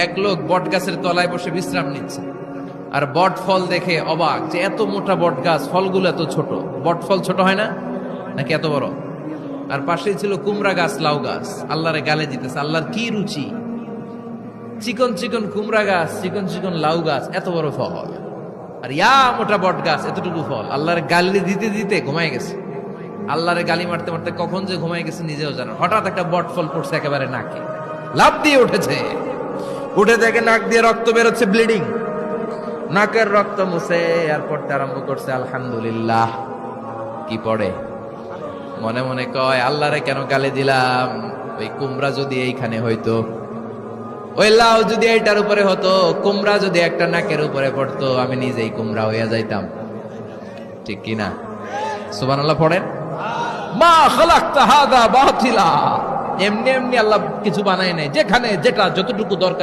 এক লোক বট গাছের তলায় বসে বিশ্রাম নিচ্ছে, আর বট ফল দেখে অবাক যে এত মোটা বট গাছ, ফলগুলো এত ছোট। বট ফল ছোট হয় না নাকি এত বড়? আর পাশেই ছিল কুমড়া গাছ, লাউ গাছ। আল্লাহরে গালে দিতেছে, আল্লাহর কি রুচি! চিকন চিকন কুমড়া গাছ, চিকন চিকন লাউ গাছ, এত বড় ফল, আর ইয়া মোটা বট গাছ, এতটুকু ফল। আল্লাহরে গালি দিতে দিতে ঘুমায় গেছে। আল্লাহরে গালি মারতে মারতে কখন যে ঘুমায় গেছে নিজেও জানো। হঠাৎ একটা বট ফল পড়ছে একেবারে নাকে, লাফ দিয়ে উঠেছে। উঠে দেখে নাক দিয়ে রক্ত বেরোচ্ছে, ব্লিডিং। নাকের রক্ত মুছে আর পড়তে আরম্ভ করছে আলহামদুলিল্লাহ। কি পড়ে? মনে মনে কয়, আল্লাহরে কেন গালি দিলাম? ওই কুমড়া যদি এইখানে হইতো, ওই লাউ যদি এইটার উপরে হতো, কুমড়া যদি একটা নাকের উপরে পড়তো, আমি নিজেই কুমড়া হইয়া যাইতাম। ঠিক কিনা? সুবহানাল্লাহ পড়েন। মা খালাকতা হাযা বাতিলা। এমনি এমনি আল্লাহ কিছু বানায় নাই, যেখানে যেটা যতটুকু দরকার